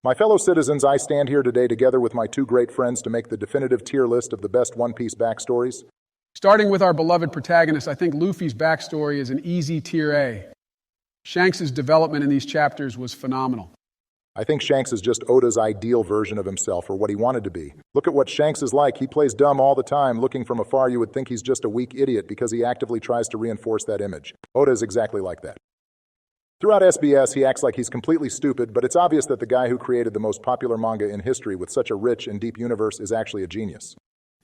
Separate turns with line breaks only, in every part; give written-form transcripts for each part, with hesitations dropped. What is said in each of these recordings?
My fellow citizens, I stand here today together with my two great friends to make the definitive tier list of the best One Piece backstories.
Starting with our beloved protagonist, I think Luffy's backstory is an easy tier A. Shanks' development in these chapters was phenomenal.
I think Shanks is just Oda's ideal version of himself, or what he wanted to be. Look at what Shanks is like. He plays dumb all the time. Looking from afar, you would think he's just a weak idiot because he actively tries to reinforce that image. Oda is exactly like that. Throughout SBS, he acts like he's completely stupid, but it's obvious that the guy who created the most popular manga in history with such a rich and deep universe is actually a genius.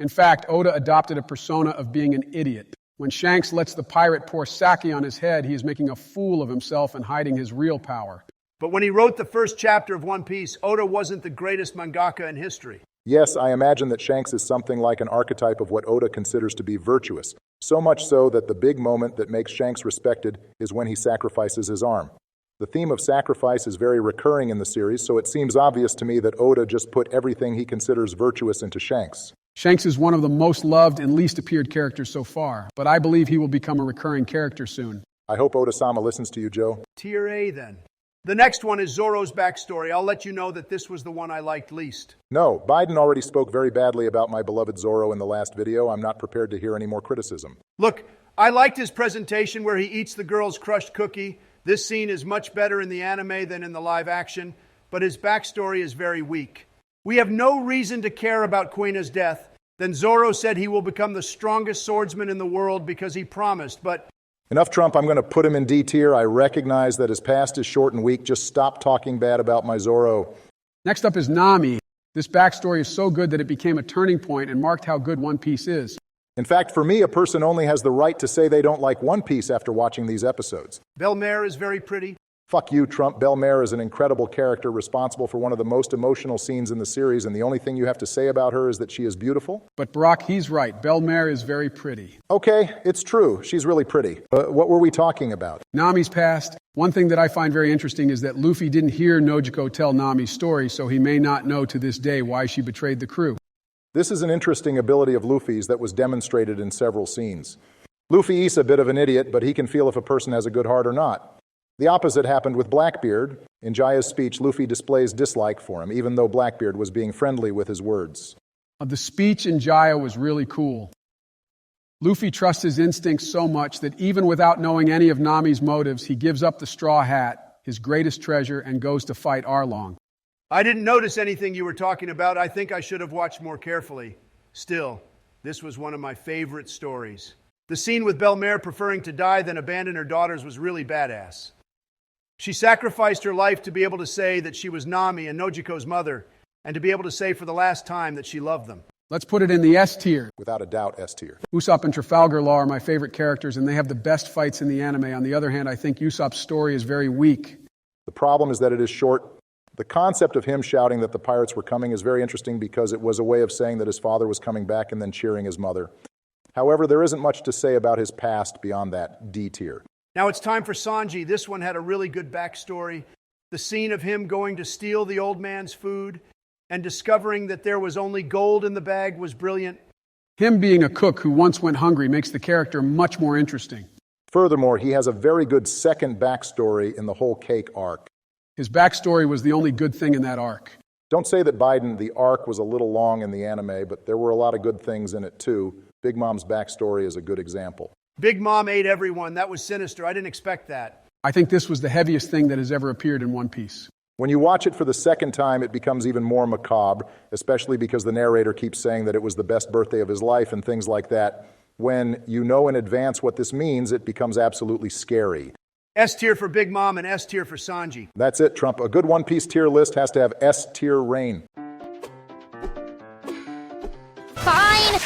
In fact, Oda adopted a persona of being an idiot. When Shanks lets the pirate pour sake on his head, he is making a fool of himself and hiding his real power.
But when he wrote the first chapter of One Piece, Oda wasn't the greatest mangaka in history.
Yes, I imagine that Shanks is something like an archetype of what Oda considers to be virtuous, so much so that the big moment that makes Shanks respected is when he sacrifices his arm. The theme of sacrifice is very recurring in the series, so it seems obvious to me that Oda just put everything he considers virtuous into Shanks.
Shanks is one of the most loved and least appeared characters so far, but I believe he will become a recurring character soon.
I hope Oda-sama listens to you, Joe.
Tier A, then. The next one is Zoro's backstory. I'll let you know that this was the one I liked least.
No, Biden already spoke very badly about my beloved Zoro in the last video. I'm not prepared to hear any more criticism.
Look, I liked his presentation where he eats the girl's crushed cookie. This scene is much better in the anime than in the live action, but his backstory is very weak. We have no reason to care about Kuina's death. Then Zoro said he will become the strongest swordsman in the world because he promised, but...
Enough, Trump. I'm going to put him in D tier. I recognize that his past is short and weak. Just stop talking bad about my Zoro.
Next up is Nami. This backstory is so good that it became a turning point and marked how good One Piece is.
In fact, for me, a person only has the right to say they don't like One Piece after watching these episodes.
Belle-Mère is very pretty.
Fuck you, Trump. Belle-Mère is an incredible character responsible for one of the most emotional scenes in the series, and the only thing you have to say about her is that she is beautiful.
But Brock, he's right. Belle-Mère is very pretty.
Okay, it's true. She's really pretty. What were we talking about?
Nami's past. One thing that I find very interesting is that Luffy didn't hear Nojiko tell Nami's story, so he may not know to this day why she betrayed the crew.
This is an interesting ability of Luffy's that was demonstrated in several scenes. Luffy is a bit of an idiot, but he can feel if a person has a good heart or not. The opposite happened with Blackbeard. In Jaya's speech, Luffy displays dislike for him, even though Blackbeard was being friendly with his words.
The speech in Jaya was really cool. Luffy trusts his instincts so much that even without knowing any of Nami's motives, he gives up the straw hat, his greatest treasure, and goes to fight Arlong.
I didn't notice anything you were talking about. I think I should have watched more carefully. Still, this was one of my favorite stories. The scene with Belle-Mère preferring to die than abandon her daughters was really badass. She sacrificed her life to be able to say that she was Nami and Nojiko's mother, and to be able to say for the last time that she loved them.
Let's put it in the S tier.
Without a doubt, S tier.
Usopp and Trafalgar Law are my favorite characters, and they have the best fights in the anime. On the other hand, I think Usopp's story is very weak.
The problem is that it is short. The concept of him shouting that the pirates were coming is very interesting because it was a way of saying that his father was coming back and then cheering his mother. However, there isn't much to say about his past beyond that. D tier.
Now it's time for Sanji. This one had a really good backstory. The scene of him going to steal the old man's food and discovering that there was only gold in the bag was brilliant.
Him being a cook who once went hungry makes the character much more interesting.
Furthermore, he has a very good second backstory in the whole cake arc.
His backstory was the only good thing in that arc.
Don't say that Biden, the arc was a little long in the anime, but there were a lot of good things in it too. Big Mom's backstory is a good example.
Big Mom ate everyone. That was sinister. I didn't expect that.
I think this was the heaviest thing that has ever appeared in One Piece.
When you watch it for the second time, it becomes even more macabre, especially because the narrator keeps saying that it was the best birthday of his life and things like that. When you know in advance what this means, it becomes absolutely scary.
S tier for Big Mom and S tier for Sanji.
That's it, Trump. A good One Piece tier list has to have S tier reign.
Fine,